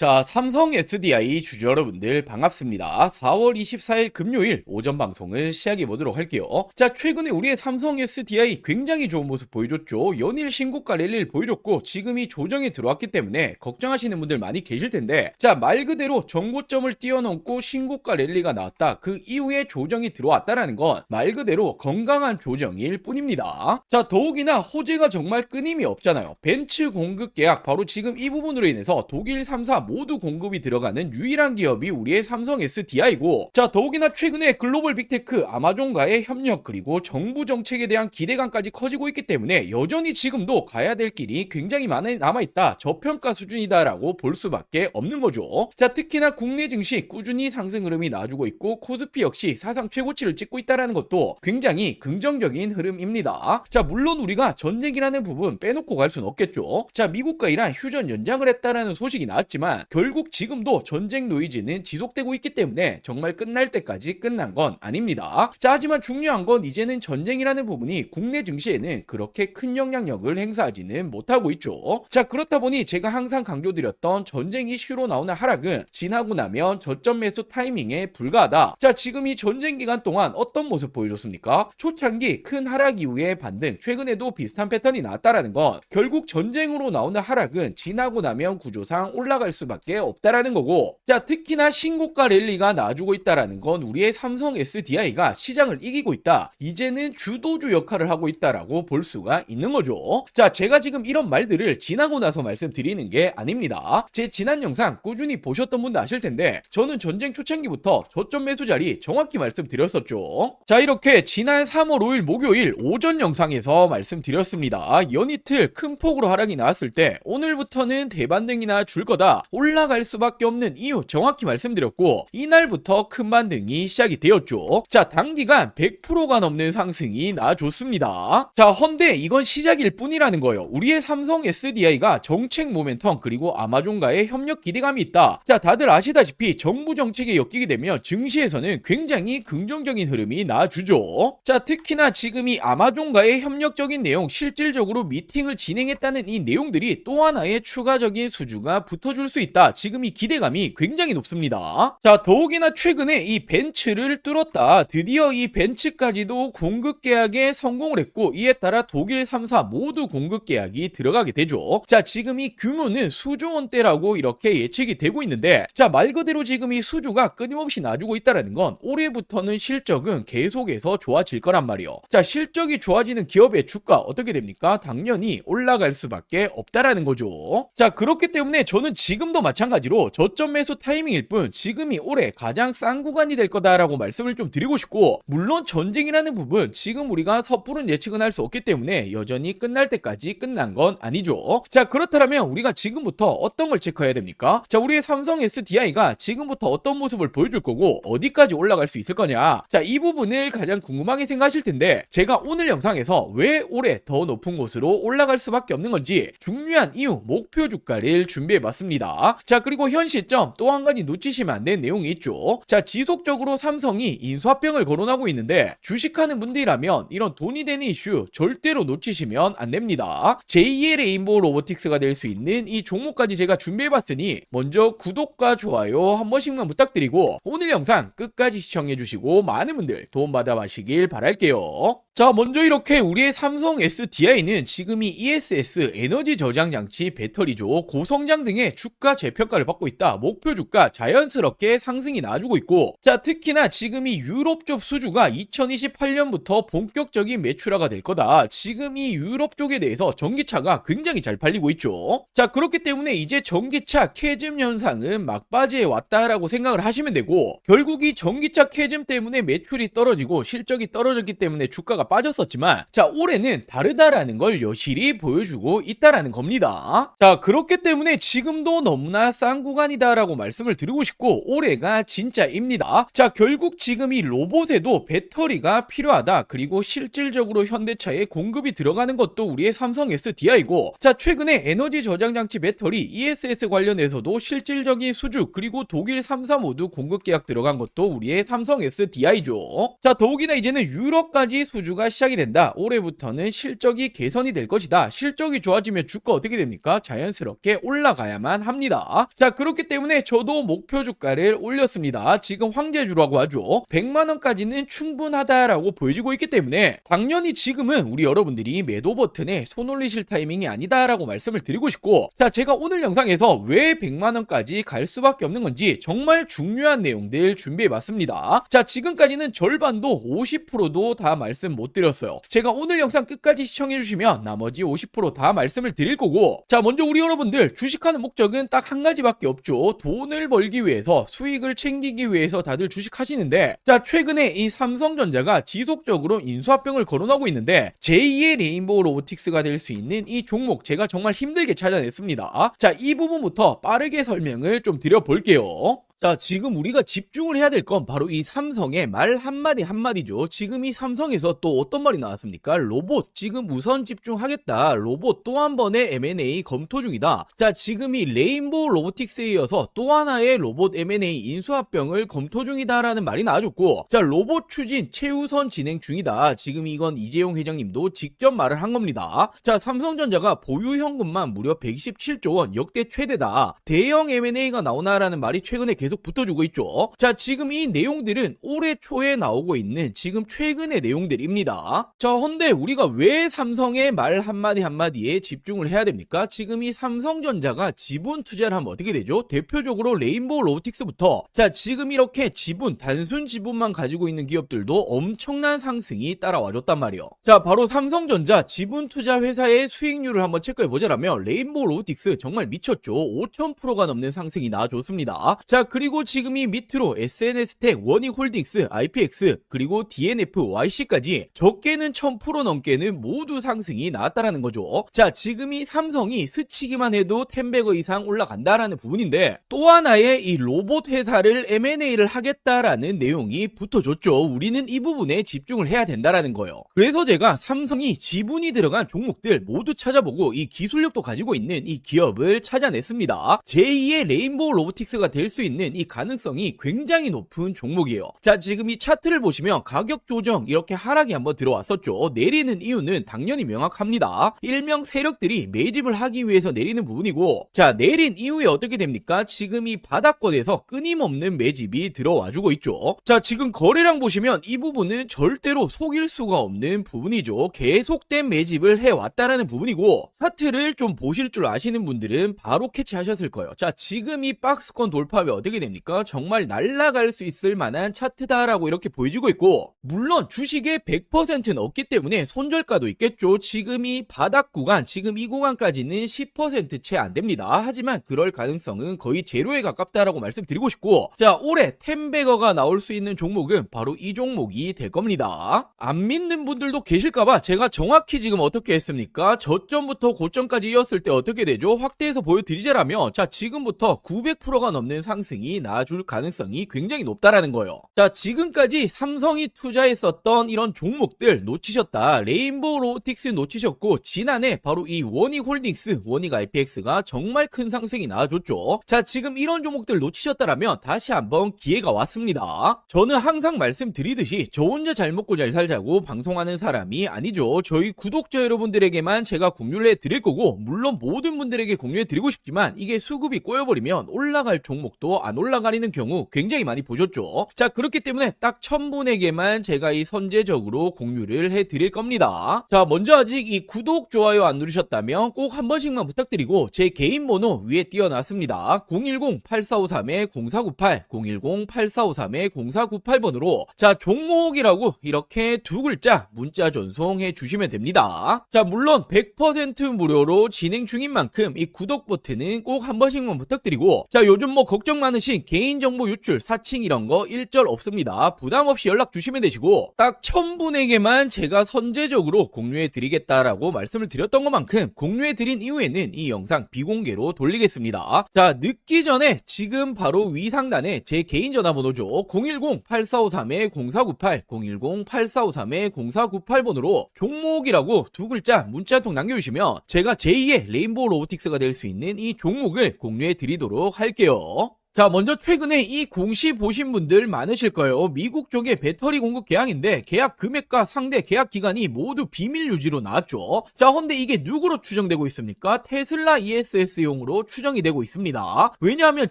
자, 삼성 SDI 주주 여러분들 반갑습니다. 4월 24일 금요일 오전 방송을 시작해 보도록 할게요. 자, 최근에 우리의 삼성 SDI 굉장히 좋은 모습 보여줬죠. 연일 신고가 랠리를 보여줬고 지금이 조정에 들어왔기 때문에 걱정하시는 분들 많이 계실 텐데, 자, 말 그대로 정고점을 뛰어넘고 신고가 랠리가 나왔다. 그 이후에 조정이 들어왔다라는 건 말 그대로 건강한 조정일 뿐입니다. 자, 더욱이나 호재가 정말 끊임이 없잖아요. 벤츠 공급 계약, 바로 지금 이 부분으로 인해서 독일 3사 모두 공급이 들어가는 유일한 기업이 우리의 삼성 SDI고, 자, 더욱이나 최근에 글로벌 빅테크 아마존과의 협력, 그리고 정부 정책에 대한 기대감까지 커지고 있기 때문에 여전히 지금도 가야 될 길이 굉장히 많이 남아있다, 저평가 수준이다라고 볼 수밖에 없는 거죠. 자, 특히나 국내 증시 꾸준히 상승 흐름이 나와주고 있고 코스피 역시 사상 최고치를 찍고 있다라는 것도 굉장히 긍정적인 흐름입니다. 자, 물론 우리가 전쟁이라는 부분 빼놓고 갈 수는 없겠죠. 자, 미국과 이란 휴전 연장을 했다라는 소식이 나왔지만 결국 지금도 전쟁 노이즈는 지속되고 있기 때문에 정말 끝날 때까지 끝난 건 아닙니다. 자, 하지만 중요한 건 이제는 전쟁이라는 부분이 국내 증시에는 그렇게 큰 영향력을 행사하지는 못하고 있죠. 자, 그렇다 보니 제가 항상 강조드렸던 전쟁 이슈로 나오는 하락은 지나고 나면 저점 매수 타이밍에 불과하다. 자, 지금 이 전쟁 기간 동안 어떤 모습 보여줬습니까? 초창기 큰 하락 이후에 반등, 최근에도 비슷한 패턴이 나왔다라는 건 결국 전쟁으로 나오는 하락은 지나고 나면 구조상 올라갈 수밖에 없다라는 거고, 자, 특히나 신고가 랠리가 나와주고 있다라는 건 우리의 삼성 SDI가 시장을 이기고 있다, 이제는 주도주 역할을 하고 있다라고 볼 수가 있는 거죠. 자, 제가 지금 이런 말들을 지나고 나서 말씀드리는 게 아닙니다. 제 지난 영상 꾸준히 보셨던 분도 아실 텐데 저는 전쟁 초창기부터 저점 매수 자리 정확히 말씀드렸었죠. 자, 이렇게 지난 3월 5일 목요일 오전 영상에서 말씀드렸습니다. 연이틀 큰 폭으로 하락이 나왔을 때 오늘부터는 대반등이나 줄 거다, 올라갈 수밖에 없는 이유 정확히 말씀드렸고, 이날부터 큰 반등이 시작이 되었죠. 자, 단기간 100%가 넘는 상승이 나와줬습니다. 자, 헌데 이건 시작일 뿐이라는 거예요. 우리의 삼성 SDI가 정책 모멘텀 그리고 아마존과의 협력 기대감이 있다. 자, 다들 아시다시피 정부 정책에 엮이게 되면 증시에서는 굉장히 긍정적인 흐름이 나와주죠. 자, 특히나 지금 이 아마존과의 협력적인 내용, 실질적으로 미팅을 진행했다는 이 내용들이 또 하나의 추가적인 수주가 붙어줄 수 있다. 지금 이 기대감이 굉장히 높습니다. 자, 더욱이나 최근에 이 벤츠를 뚫었다. 드디어 이 벤츠까지도 공급 계약에 성공을 했고, 이에 따라 독일 3사 모두 공급 계약이 들어가게 되죠. 자, 지금 이 규모는 수조 원대라고 이렇게 예측이 되고 있는데, 자, 말 그대로 지금 이 수주가 끊임없이 나주고 있다는 건 올해부터는 실적은 계속해서 좋아질 거란 말이에요. 자, 실적이 좋아지는 기업의 주가 어떻게 됩니까? 당연히 올라갈 수밖에 없다라는 거죠. 자, 그렇기 때문에 저는 지금도 마찬가지로 저점 매수 타이밍일 뿐 지금이 올해 가장 싼 구간이 될 거다라고 말씀을 좀 드리고 싶고, 물론 전쟁이라는 부분 지금 우리가 섣부른 예측은 할 수 없기 때문에 여전히 끝날 때까지 끝난 건 아니죠. 자, 그렇다면 우리가 지금부터 어떤 걸 체크해야 됩니까? 자, 우리의 삼성 SDI가 지금부터 어떤 모습을 보여줄 거고 어디까지 올라갈 수 있을 거냐, 자, 이 부분을 가장 궁금하게 생각하실 텐데, 제가 오늘 영상에서 왜 올해 더 높은 곳으로 올라갈 수밖에 없는 건지 중요한 이유, 목표 주가를 준비해 봤습니다. 자, 그리고 현 시점 또 한 가지 놓치시면 안 되는 내용이 있죠. 자, 지속적으로 삼성이 인수합병을 거론하고 있는데 주식하는 분들이라면 이런 돈이 되는 이슈 절대로 놓치시면 안 됩니다. 제2의 레인보우 로보틱스가 될 수 있는 이 종목까지 제가 준비해 봤으니 먼저 구독과 좋아요 한 번씩만 부탁드리고 오늘 영상 끝까지 시청해 주시고 많은 분들 도움받아 가시길 바랄게요. 자, 먼저 이렇게 우리의 삼성 SDI는 지금 이 ESS 에너지 저장 장치 배터리죠, 고성장 등의 주가 재평가를 받고 있다. 목표 주가 자연스럽게 상승이 나와주고 있고, 자, 특히나 지금 이 유럽 쪽 수주가 2028년부터 본격적인 매출화가 될 거다. 지금 이 유럽 쪽에 대해서 전기차가 굉장히 잘 팔리고 있죠. 자, 그렇기 때문에 이제 전기차 캐즘 현상은 막바지에 왔다라고 생각을 하시면 되고, 결국 이 전기차 캐즘 때문에 매출이 떨어지고 실적이 떨어졌기 때문에 주가가 빠졌었지만, 자, 올해는 다르다라는 걸 여실히 보여주고 있다라는 겁니다. 자, 그렇기 때문에 지금도 너무나 싼 구간이다라고 말씀을 드리고 싶고, 올해가 진짜입니다. 자, 결국 지금 이 로봇에도 배터리가 필요하다, 그리고 실질적으로 현대차에 공급이 들어가는 것도 우리의 삼성 SDI고, 자, 최근에 에너지 저장 장치 배터리 ESS 관련해서도 실질적인 수주, 그리고 독일 3사 모두 공급 계약 들어간 것도 우리의 삼성 SDI죠. 자, 더욱이나 이제는 유럽까지 수주 주가 시작이 된다. 올해부터는 실적이 개선이 될 것이다. 실적이 좋아지면 주가 어떻게 됩니까? 자연스럽게 올라가야만 합니다. 자, 그렇기 때문에 저도 목표 주가를 올렸습니다. 지금 황제주라고 하죠. 100만원까지는 충분하다라고 보여지고 있기 때문에 당연히 지금은 우리 여러분들이 매도 버튼에 손 올리실 타이밍이 아니다라고 말씀을 드리고 싶고, 자, 제가 오늘 영상에서 왜 100만원까지 갈 수밖에 없는 건지 정말 중요한 내용들 준비해봤습니다. 자, 지금까지는 절반도 50%도 다 말씀 못 드렸어요. 제가 오늘 영상 끝까지 시청해주시면 나머지 50% 다 말씀을 드릴 거고, 자, 먼저 우리 여러분들 주식하는 목적은 딱 한 가지밖에 없죠. 돈을 벌기 위해서, 수익을 챙기기 위해서 다들 주식하시는데, 자, 최근에 이 삼성전자가 지속적으로 인수합병을 거론하고 있는데 제2의 레인보우 로보틱스가 될 수 있는 이 종목 제가 정말 힘들게 찾아냈습니다. 자, 이 부분부터 빠르게 설명을 좀 드려볼게요. 자, 지금 우리가 집중을 해야 될 건 바로 이 삼성의 말 한마디 한마디죠. 지금 이 삼성에서 또 어떤 말이 나왔습니까? 로봇 지금 우선 집중하겠다. 로봇 또 한 번의 M&A 검토 중이다. 자, 지금 이 레인보우 로보틱스에 이어서 또 하나의 로봇 M&A 인수합병을 검토 중이다라는 말이 나와줬고, 자, 로봇 추진 최우선 진행 중이다. 지금 이건 이재용 회장님도 직접 말을 한 겁니다. 자, 삼성전자가 보유 현금만 무려 127조 원, 역대 최대다. 대형 M&A가 나오나라는 말이 최근에 계속 붙어주고 있죠. 자, 지금 이 내용들은 올해 초에 나오고 있는 지금 최근의 내용들입니다. 자, 헌데 우리가 왜 삼성의 말 한마디 한마디에 집중을 해야 됩니까? 지금 이 삼성전자가 지분 투자를 하면 어떻게 되죠? 대표적으로 레인보우 로보틱스부터, 자, 지금 이렇게 지분, 단순 지분만 가지고 있는 기업들도 엄청난 상승이 따라와줬단 말이에요. 자, 바로 삼성전자 지분 투자 회사의 수익률을 한번 체크해 보자라면 레인보우 로보틱스 정말 미쳤죠. 5000%가 넘는 상승이 나와줬습니다. 자, 그리고 지금 이 밑으로 SNS텍, 원익홀딩스, IPX, 그리고 DNF, YC까지 적게는 1000% 넘게는 모두 상승이 나왔다라는 거죠. 자, 지금 이 삼성이 스치기만 해도 10배거 이상 올라간다라는 부분인데, 또 하나의 이 로봇 회사를 M&A를 하겠다라는 내용이 붙어줬죠. 우리는 이 부분에 집중을 해야 된다라는 거예요. 그래서 제가 삼성이 지분이 들어간 종목들 모두 찾아보고 이 기술력도 가지고 있는 이 기업을 찾아냈습니다. 제2의 레인보우 로보틱스가 될 수 있는 이 가능성이 굉장히 높은 종목이에요. 자, 지금 이 차트를 보시면 가격 조정 이렇게 하락이 한번 들어왔었죠. 내리는 이유는 당연히 명확합니다. 일명 세력들이 매집을 하기 위해서 내리는 부분이고, 자, 내린 이후에 어떻게 됩니까? 지금 이 바닥권에서 끊임없는 매집이 들어와주고 있죠. 자, 지금 거래량 보시면 이 부분은 절대로 속일 수가 없는 부분이죠. 계속된 매집을 해왔다라는 부분이고, 차트를 좀 보실 줄 아시는 분들은 바로 캐치하셨을 거예요. 자, 지금 이 박스권 돌파하면 어떻게 됩니까? 정말 날아갈 수 있을 만한 차트다라고 이렇게 보여지고 있고, 물론 주식의 100%는 없기 때문에 손절가도 있겠죠. 지금 이 바닥 구간, 지금 이 구간까지는 10% 채 안 됩니다. 하지만 그럴 가능성은 거의 제로에 가깝다라고 말씀드리고 싶고, 자, 올해 10배거가 나올 수 있는 종목은 바로 이 종목이 될 겁니다. 안 믿는 분들도 계실까봐 제가 정확히 지금 어떻게 했습니까? 저점부터 고점까지 이었을 때 어떻게 되죠? 확대해서 보여드리자라면, 자, 지금부터 900%가 넘는 상승이 나와줄 가능성이 굉장히 높다라는 거예요. 자, 지금까지 삼성이 투자했었던 이런 종목들 놓치셨다. 레인보우 로보틱스 놓치셨고, 지난해 바로 이 원익홀딩스, 원익 IPX가 정말 큰 상승이 나와줬죠. 자, 지금 이런 종목들 놓치셨다라면 다시 한번 기회가 왔습니다. 저는 항상 말씀드리듯이 저 혼자 잘 먹고 잘 살자고 방송하는 사람이 아니죠. 저희 구독자 여러분들에게만 제가 공유를 해드릴 거고, 물론 모든 분들에게 공유해드리고 싶지만 이게 수급이 꼬여버리면 올라갈 종목도 안 올라가리는 경우 굉장히 많이 보셨죠. 자, 그렇기 때문에 딱 1000분에게만 제가 이 선제적으로 공유를 해드릴 겁니다. 자, 먼저 아직 이 구독, 좋아요 안 누르셨다면 꼭 한 번씩만 부탁드리고, 제 개인 번호 위에 띄워놨습니다. 010-8453-0498, 010-8453-0498번으로 자, 종목이라고 이렇게 두 글자 문자 전송해 주시면 됩니다. 자, 물론 100% 무료로 진행 중인 만큼 이 구독 버튼은 꼭 한 번씩만 부탁드리고, 자, 요즘 뭐 걱정 많으신 개인정보 유출, 사칭 이런 거 일절 없습니다. 부담 없이 연락 주시면 되시고, 딱 1000분에게만 제가 선제적으로 공유해 드리겠다라고 말씀을 드렸던 것만큼 공유해 드린 이후에는 이 영상 비공개로 돌리겠습니다. 자, 늦기 전에 지금 바로 위 상단에 제 개인 전화번호죠. 010-8453-0498, 010-8453-0498번으로 종목이라고 두 글자 문자 한 통 남겨주시면 제가 제2의 레인보우 로보틱스가 될 수 있는 이 종목을 공유해 드리도록 할게요. 자, 먼저 최근에 이 공시 보신 분들 많으실 거예요. 미국 쪽의 배터리 공급 계약인데 계약 금액과 상대 계약 기간이 모두 비밀 유지로 나왔죠. 자, 근데 이게 누구로 추정되고 있습니까? 테슬라 ESS용으로 추정이 되고 있습니다. 왜냐하면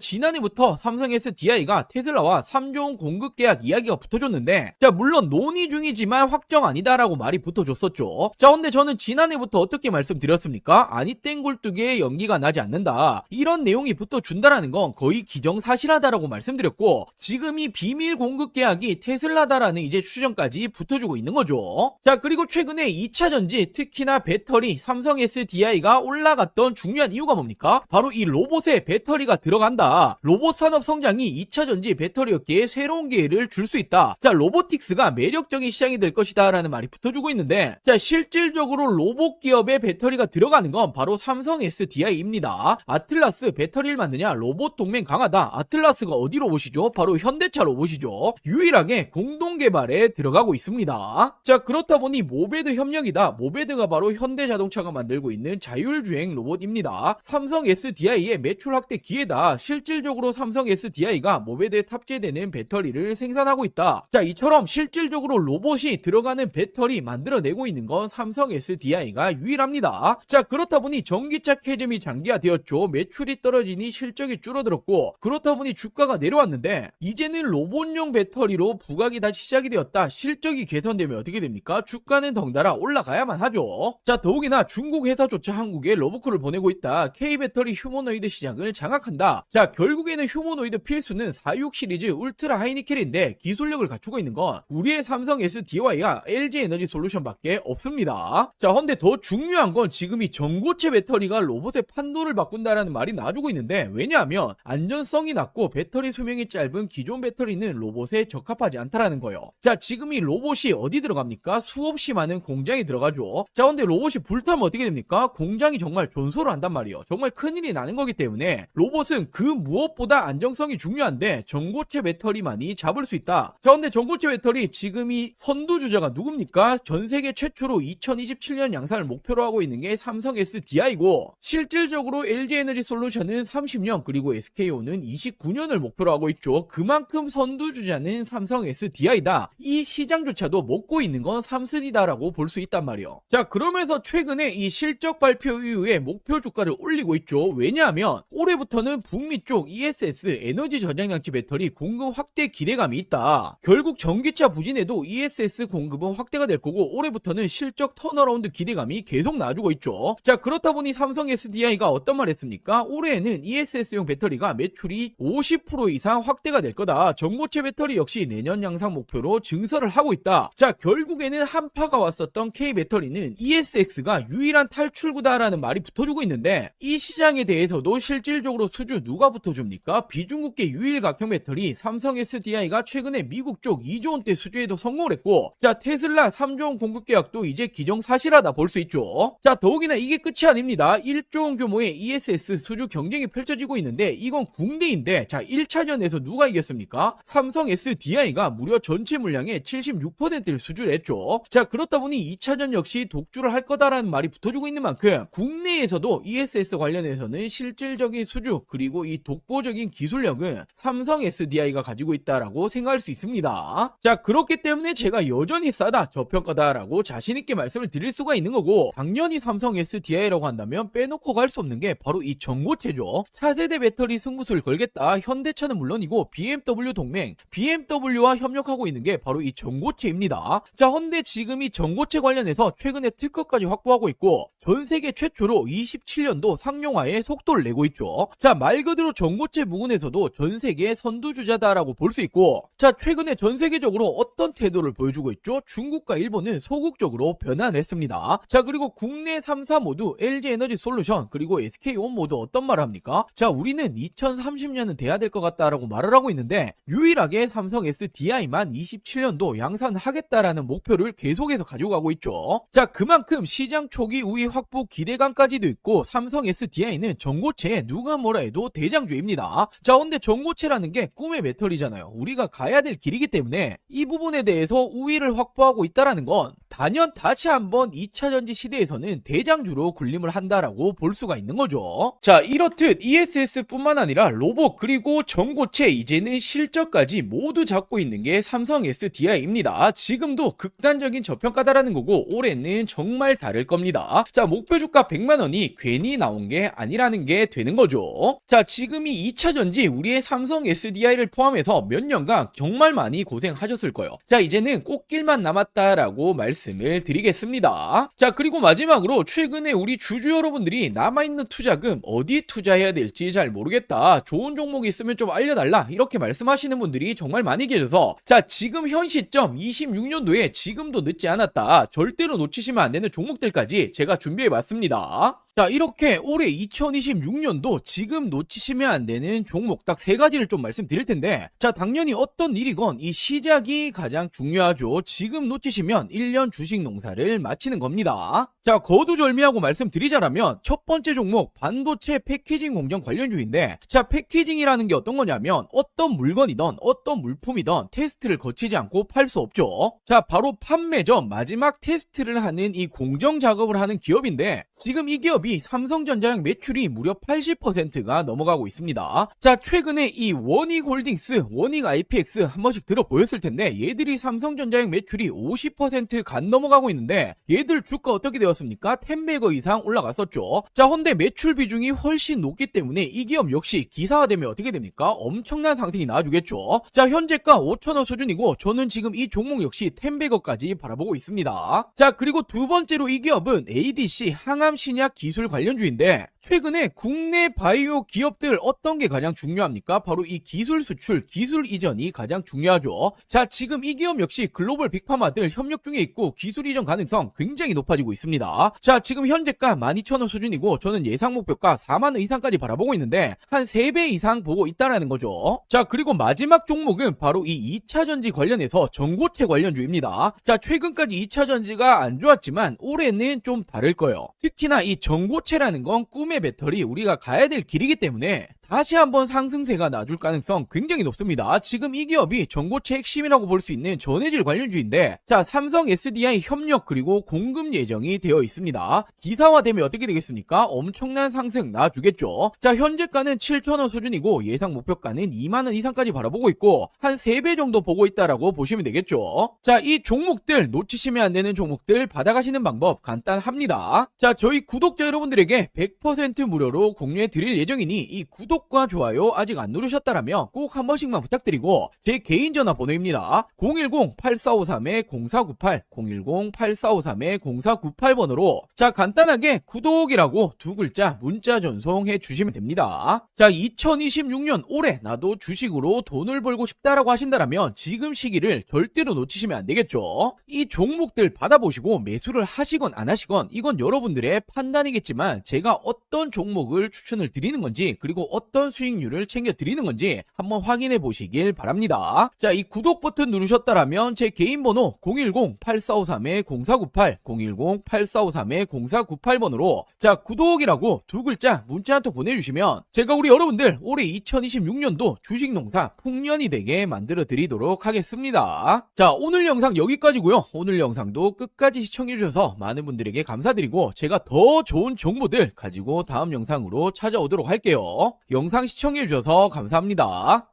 지난해부터 삼성 SDI가 테슬라와 3조 원 공급 계약 이야기가 붙어줬는데, 자, 물론 논의 중이지만 확정 아니다라고 말이 붙어줬었죠. 자, 근데 저는 지난해부터 어떻게 말씀드렸습니까? 아니 땡굴뚝에 연기가 나지 않는다, 이런 내용이 붙어준다라는 건 거의 기정사실하다라고 말씀드렸고, 지금 이 비밀 공급 계약이 테슬라다라는 이제 추정까지 붙어주고 있는 거죠. 자, 그리고 최근에 2차 전지, 특히나 배터리, 삼성 SDI가 올라갔던 중요한 이유가 뭡니까? 바로 이 로봇에 배터리가 들어간다. 로봇 산업 성장이 2차 전지 배터리 업계에 새로운 기회를 줄 수 있다. 자, 로보틱스가 매력적인 시장이 될 것이다 라는 말이 붙어주고 있는데, 자, 실질적으로 로봇 기업에 배터리가 들어가는 건 바로 삼성 SDI입니다. 아틀라스 배터리를 만드냐, 로봇 동맹 강하다. 아틀라스가 어디 로봇이죠? 바로 현대차 로봇이죠. 유일하게 공동 개발에 들어가고 있습니다. 자, 그렇다 보니 모베드 협력이다. 모베드가 바로 현대자동차가 만들고 있는 자율주행 로봇입니다. 삼성 SDI의 매출 확대 기회다. 실질적으로 삼성 SDI가 모베드에 탑재되는 배터리를 생산하고 있다. 자, 이처럼 실질적으로 로봇이 들어가는 배터리 만들어내고 있는 건 삼성 SDI가 유일합니다. 자, 그렇다 보니 전기차 캐즘이 장기화되었죠. 매출이 떨어지니 실적이 줄어들었고, 그렇다 보니 주가가 내려왔는데, 이제는 로봇용 배터리로 부각이 다시 시작이 되었다. 실적이 개선되면 어떻게 됩니까? 주가는 덩달아 올라가야만 하죠. 자, 더욱이나 중국 회사조차 한국에 러브콜을 보내고 있다. K배터리 휴머노이드 시장을 장악한다. 자, 결국에는 휴머노이드 필수는 46 시리즈 울트라 하이니켈인데, 기술력을 갖추고 있는 건 우리의 삼성 SDI와 LG에너지 솔루션밖에 없습니다. 자, 근데 더 중요한 건 지금 이 전고체 배터리가 로봇의 판도를 바꾼다라는 말이 나와주고 있는데, 왜냐하면 안전성이 낮고 배터리 수명이 짧은 기존 배터리는 로봇에 적합하지 않다라는 거예요. 자, 지금 이 로봇이 어디 들어갑니까? 수없이 많은 공장에 들어가죠. 자, 근데 로봇이 불타면 어떻게 됩니까? 공장이 정말 존소를 한단 말이에요. 정말 큰일이 나는 거기 때문에 로봇은 그 무엇보다 안정성이 중요한데 전고체 배터리만이 잡을 수 있다. 자, 근데 전고체 배터리 지금 이 선두주자가 누굽니까? 전 세계 최초로 2027년 양산을 목표로 하고 있는 게 삼성 SDI고, 실질적으로 LG에너지 솔루션은 30년, 그리고 SK온은 29년을 목표로 하고 있죠. 그만큼 선두주자는 삼성 SDI다. 이 시장조차도 먹고 있는 건 삼스디다라고 볼 수 있단 말이에요. 자, 그러면서 최근에 이 실적 발표 이후에 목표 주가를 올리고 있죠. 왜냐하면 올해부터는 북미 쪽 ESS 에너지 저장장치 배터리 공급 확대 기대감이 있다. 결국 전기차 부진에도 ESS 공급은 확대가 될 거고, 올해부터는 실적 턴어라운드 기대감이 계속 나와주고 있죠. 자, 그렇다 보니 삼성 SDI가 어떤 말 했습니까? 올해에는 ESS용 배터리가 매출이 50% 이상 확대가 될 거다. 전고체 배터리 역시 내년 양상 목표로 증설을 하고 있다. 자, 결국에는 한파가 왔었던 K배터리는 ESX가 유일한 탈출구다라는 말이 붙어주고 있는데, 이 시장에 대해서도 실질적으로 수주 누가 붙어줍니까? 비중국계 유일 각형 배터리 삼성 SDI가 최근에 미국 쪽 2조 원대 수주에도 성공을 했고, 자, 테슬라 3조 원 공급 계약도 이제 기정사실하다 볼 수 있죠. 자, 더욱이나 이게 끝이 아닙니다. 1조 원 규모의 ESS 수주 경쟁이 펼쳐지고 있는데, 이건 국내인데, 자, 1차전에서 누가 이겼습니까? 삼성 SDI가 무려 전체 물량의 76%를 수주를 했죠. 자, 그렇다 보니 2차전 역시 독주를 할 거다라는 말이 붙어주고 있는 만큼 국내에서도 ESS 관련해서는 실질적인 수주, 그리고 이 독보적인 기술력은 삼성 SDI가 가지고 있다라고 생각할 수 있습니다. 자, 그렇기 때문에 제가 여전히 싸다, 저평가다라고 자신있게 말씀을 드릴 수가 있는 거고, 당연히 삼성 SDI라고 한다면 빼놓고 갈 수 없는 게 바로 이 전고체죠. 차세대 배터리 승부수를 걸겠다. 현대차는 물론이고 BMW 동맹, BMW와 협력하고 있는 게 바로 이 전고체입니다. 자, 헌데 지금 이 전고체 관련해서 최근에 특허까지 확보하고 있고, 전 세계 최초로 27년도 상용화에 속도를 내고 있죠. 자, 말 그대로 전고체 부분에서도 전 세계 선두주자다라고 볼 수 있고, 자, 최근에 전 세계적으로 어떤 태도를 보여주고 있죠? 중국과 일본은 소극적으로 변환을 했습니다. 자, 그리고 국내 3사 모두 LG에너지 솔루션 그리고 SK온 모두 어떤 말을 합니까? 자, 우리는 2030년은 돼야 될 것 같다라고 말을 하고 있는데, 유일하게 삼성 SDI만 27년도 양산하겠다라는 목표를 계속해서 가지고 가고 있죠. 자, 그만큼 시장 초기 우위 확보 기대감까지도 있고, 삼성 SDI는 전고체에 누가 뭐라 해도 대장주입니다. 자, 근데 전고체라는 게 꿈의 배터리잖아요. 우리가 가야 될 길이기 때문에 이 부분에 대해서 우위를 확보하고 있다라는 건 단연 다시 한번 2차 전지 시대에서는 대장주로 군림을 한다라고 볼 수가 있는 거죠. 자, 이렇듯 ESS뿐만 아니라 로봇 그리고 전고체 이제는 실적까지 모두 잡고 있는 게 삼성 SDI입니다. 지금도 극단적인 저평가다라는 거고 올해는 정말 다를 겁니다. 자, 목표 주가 100만 원이 괜히 나온 게 아니라는 게 되는 거죠. 자, 지금이 2차 전지 우리의 삼성 SDI를 포함해서 몇 년간 정말 많이 고생하셨을 거예요. 자, 이제는 꽃길만 남았다라고 말씀을 드리겠습니다. 자, 그리고 마지막으로 최근에 우리 주주 여러분들이 남아있는 투자금 어디 투자해야 될지 잘 모르겠다, 좋은 종목이 있으면 좀 알려달라, 이렇게 말씀하시는 분들이 정말 많이 계셔서, 자, 지금 현 시점 26년도에 지금도 늦지 않았다, 절대로 놓치시면 안 되는 종목들까지 제가 준비해 봤습니다. 자, 이렇게 올해 2026년도 지금 놓치시면 안 되는 종목 딱 3가지를 좀 말씀드릴 텐데, 자, 당연히 어떤 일이건 이 시작이 가장 중요하죠. 지금 놓치시면 1년 주식 농사를 마치는 겁니다. 자, 거두절미하고 말씀드리자라면 첫 번째 종목 반도체 패키징 공정 관련주인데, 자, 패키징이라는 게 어떤 거냐면 어떤 물건이든 어떤 물품이든 테스트를 거치지 않고 팔 수 없죠. 자, 바로 판매 전 마지막 테스트를 하는 이 공정 작업을 하는 기업인데, 지금 이 기업이 삼성전자의 매출이 무려 80%가 넘어가고 있습니다. 자, 최근에 이 원익홀딩스, 원익 IPX 한 번씩 들어보였을 텐데, 얘들이 삼성전자의 매출이 50% 간 넘어가고 있는데 얘들 주가 어떻게 되었습니까? 10배거 이상 올라갔었죠. 자, 헌데 매출 비중이 훨씬 높기 때문에 이 기업 역시 기사화되면 어떻게 됩니까? 엄청난 상승이 나와주겠죠. 자, 현재가 5,000원 수준이고 저는 지금 이 종목 역시 10배거까지 바라보고 있습니다. 자, 그리고 두 번째로 이 기업은 ADC 항암신약 기술 관련주인데, 최근에 국내 바이오 기업들 어떤 게 가장 중요합니까? 바로 이 기술 수출, 기술 이전이 가장 중요하죠. 자, 지금 이 기업 역시 글로벌 빅파마들 협력 중에 있고 기술 이전 가능성 굉장히 높아지고 있습니다. 자, 지금 현재가 12,000원 수준이고 저는 예상 목표가 4만원 이상까지 바라보고 있는데 한 3배 이상 보고 있다라는 거죠. 자, 그리고 마지막 종목은 바로 이 2차 전지 관련해서 전고체 관련주입니다. 자, 최근까지 2차 전지가 안 좋았지만 올해는 좀 다를 거예요. 특히나 이 전고체라는 건 꿈의 배터리, 우리가 가야 될 길이기 때문에 다시 한번 상승세가 나줄 가능성 굉장히 높습니다. 지금 이 기업이 전고체 핵심이라고 볼 수 있는 전해질 관련주인데, 자, 삼성 SDI 협력 그리고 공급 예정이 되어 있습니다. 기사화되면 어떻게 되겠습니까? 엄청난 상승 나와주겠죠. 자, 현재가는 7,000원 수준이고 예상 목표가는 2만원 이상까지 바라보고 있고 한 3배 정도 보고 있다라고 보시면 되겠죠. 자, 이 종목들 놓치시면 안 되는 종목들 받아가시는 방법 간단합니다. 자, 저희 구독자 여러분들에게 100% 무료로 공유해 드릴 예정이니 이 구독과 좋아요 아직 안 누르셨다라면 꼭 한 번씩만 부탁드리고, 제 개인 전화번호입니다. 010-8453-0498 010-8453-0498번으로 자, 간단하게 구독이라고 두 글자 문자 전송해 주시면 됩니다. 자, 2026년 올해 나도 주식으로 돈을 벌고 싶다라고 하신다라면 지금 시기를 절대로 놓치시면 안 되겠죠. 이 종목들 받아보시고 매수를 하시건 안 하시건 이건 여러분들의 판단이겠지만, 제가 어떤 종목을 추천을 드리는 건지 그리고 어떤 수익률을 챙겨 드리는 건지 한번 확인해 보시길 바랍니다. 자, 이 구독 버튼 누르셨다라면 제 개인 번호 010-8453-0498 010-8453-0498번으로 자, 구독이라고 두 글자 문자 한 통 보내주시면 제가 우리 여러분들 올해 2026년도 주식농사 풍년이 되게 만들어 드리도록 하겠습니다. 자, 오늘 영상 여기까지고요. 오늘 영상도 끝까지 시청해 주셔서 많은 분들에게 감사드리고 제가 더 좋은 정보들 가지고 다음 영상으로 찾아오도록 할게요. 영상 시청해 주셔서 감사합니다.